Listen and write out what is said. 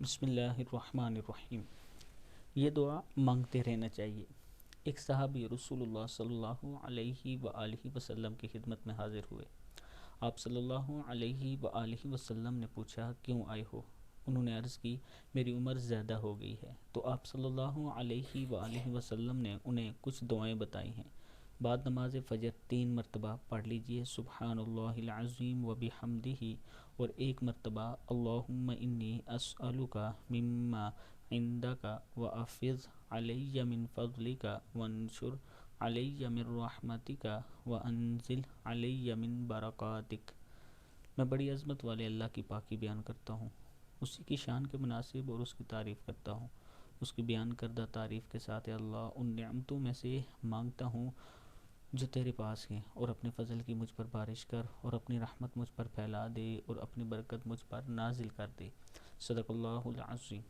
بسم اللہ الرحمن الرحیم۔ یہ دعا مانگتے رہنا چاہیے۔ ایک صحابی رسول اللہ صلی اللہ علیہ وآلہ وسلم کی خدمت میں حاضر ہوئے۔ آپ صلی اللہ علیہ وآلہ وسلم نے پوچھا کیوں آئے ہو؟ انہوں نے عرض کی میری عمر زیادہ ہو گئی ہے۔ تو آپ صلی اللہ علیہ وآلہ وسلم نے انہیں کچھ دعائیں بتائی ہیں۔ بعد نماز فجر 3 مرتبہ پڑھ لیجئے سبحان اللہ العظیم و بحمدہ، اور 1 مرتبہ اللہم انی اسألک مما عندک وافض علی من فضلک وانشر علی من رحمتک وانزل علی من برکاتک۔ میں بڑی عظمت والے اللہ کی پاکی بیان کرتا ہوں، اسی کی شان کے مناسب اور اس کی تعریف کرتا ہوں۔ اس کی بیان کردہ تعریف کے ساتھ اے اللہ ان نعمتوں میں سے مانگتا ہوں جو تیرے پاس ہیں، اور اپنے فضل کی مجھ پر بارش کر، اور اپنی رحمت مجھ پر پھیلا دے، اور اپنی برکت مجھ پر نازل کر دے۔ صدق اللہ العظیم۔